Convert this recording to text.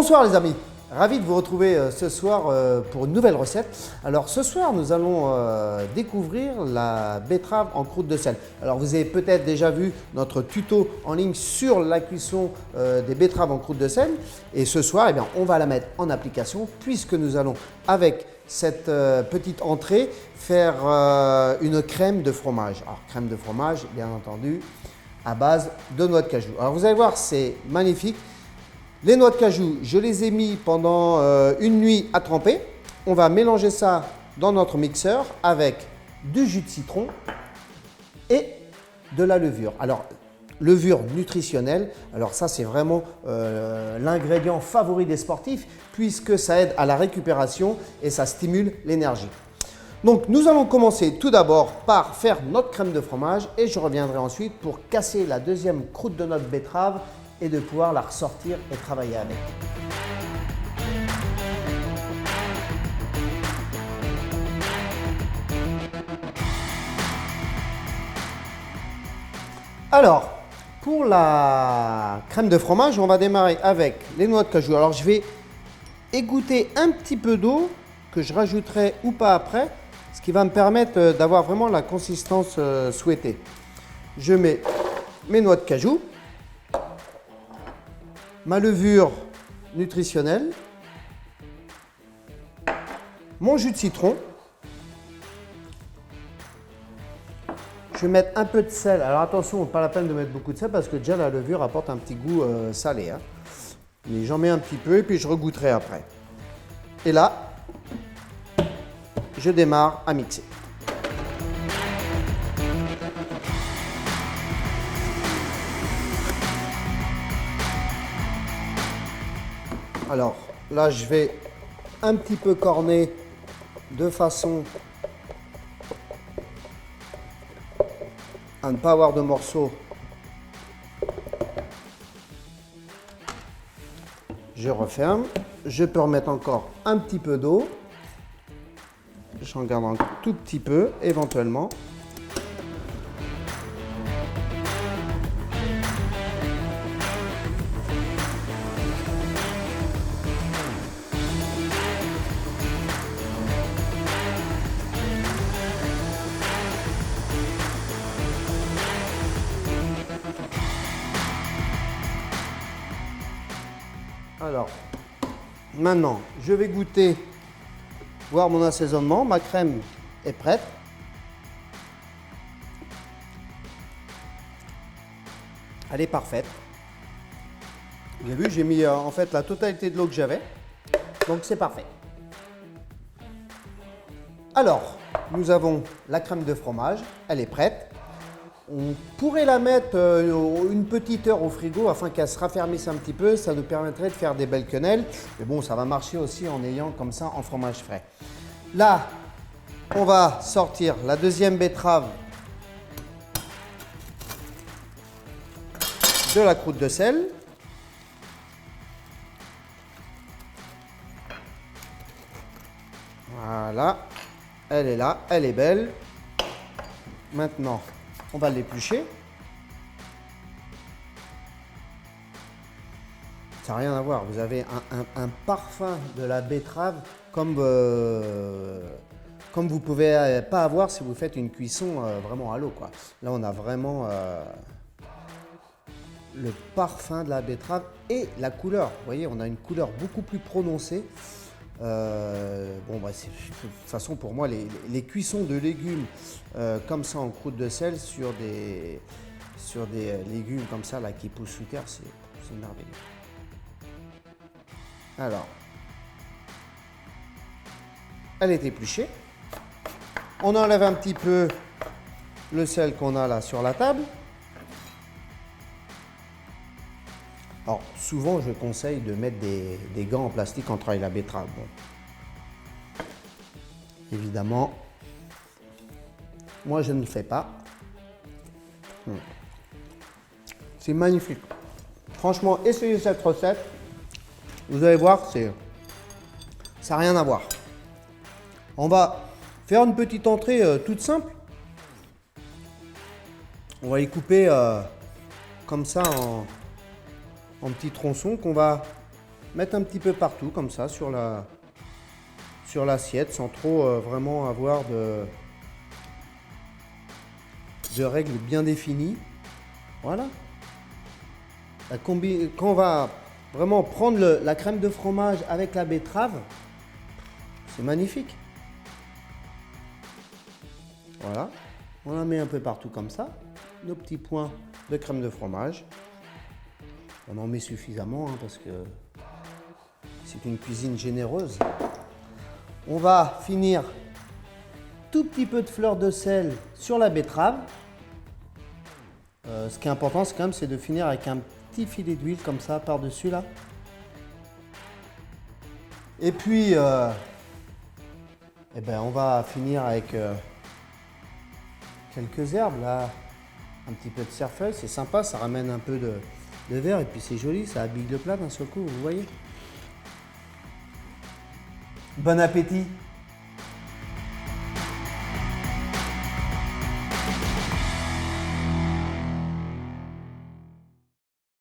Bonsoir les amis, ravi de vous retrouver ce soir pour une nouvelle recette. Alors ce soir nous allons découvrir la betterave en croûte de sel. Alors vous avez peut-être déjà vu notre tuto en ligne sur la cuisson des betteraves en croûte de sel. Et ce soir eh bien, on va la mettre en application puisque nous allons avec cette petite entrée faire une crème de fromage. Alors crème de fromage bien entendu à base de noix de cajou. Alors vous allez voir c'est magnifique. Les noix de cajou, je les ai mis pendant une nuit à tremper. On va mélanger ça dans notre mixeur avec du jus de citron et de la levure. Alors, levure nutritionnelle, alors ça c'est vraiment l'ingrédient favori des sportifs puisque ça aide à la récupération et ça stimule l'énergie. Donc nous allons commencer tout d'abord par faire notre crème de fromage et je reviendrai ensuite pour casser la deuxième croûte de notre betterave et de pouvoir la ressortir et travailler avec. Alors, pour la crème de fromage, on va démarrer avec les noix de cajou. Alors, je vais égoutter un petit peu d'eau que je rajouterai ou pas après, ce qui va me permettre d'avoir vraiment la consistance souhaitée. Je mets mes noix de cajou, ma levure nutritionnelle, mon jus de citron. Je vais mettre un peu de sel. Alors attention, pas la peine de mettre beaucoup de sel parce que déjà la levure apporte un petit goût salé. Mais j'en mets un petit peu et puis je regoutterai après. Et là, je démarre à mixer. Alors là, je vais un petit peu corner de façon à ne pas avoir de morceaux. Je referme. Je peux remettre encore un petit peu d'eau. J'en garde un tout petit peu, éventuellement. Alors, maintenant, je vais goûter, voir mon assaisonnement. Ma crème est prête. Elle est parfaite. Vous avez vu, j'ai mis en fait la totalité de l'eau que j'avais. Donc, c'est parfait. Alors, nous avons la crème de fromage. Elle est prête. On pourrait la mettre une petite heure au frigo afin qu'elle se raffermisse un petit peu. Ça nous permettrait de faire des belles quenelles. Mais bon, ça va marcher aussi en ayant comme ça en fromage frais. Là, on va sortir la deuxième betterave de la croûte de sel. Voilà, elle est là, elle est belle. Maintenant, on va l'éplucher. Ça n'a rien à voir. Vous avez un parfum de la betterave comme vous ne pouvez pas avoir si vous faites une cuisson vraiment à l'eau, quoi. Là, on a vraiment le parfum de la betterave et la couleur. Vous voyez, on a une couleur beaucoup plus prononcée. Bon, bah, de toute façon, pour moi, les cuissons de légumes comme ça en croûte de sel sur des légumes comme ça là, qui poussent sous terre, c'est merveilleux. Alors, elle est épluchée. On enlève un petit peu le sel qu'on a là sur la table. Alors, souvent, je conseille de mettre des gants en plastique quand on travaille la betterave. Bon. Évidemment, moi, je ne le fais pas. C'est magnifique. Franchement, essayez cette recette. Vous allez voir, ça n'a rien à voir. On va faire une petite entrée toute simple. On va les couper comme ça en petits tronçons qu'on va mettre un petit peu partout comme ça sur l'assiette sans trop vraiment avoir de règles bien définies. Voilà. Quand on va vraiment prendre la crème de fromage avec la betterave, c'est magnifique. Voilà. On la met un peu partout comme ça. Nos petits points de crème de fromage. On en met suffisamment hein, parce que c'est une cuisine généreuse. On va finir tout petit peu de fleur de sel sur la betterave. Ce qui est important, c'est quand même de finir avec un petit filet d'huile comme ça par-dessus là. Et puis, on va finir avec quelques herbes là, un petit peu de cerfeuil, c'est sympa, ça ramène un peu de vert et puis c'est joli, ça habille le plat d'un seul coup, vous voyez. Bon appétit!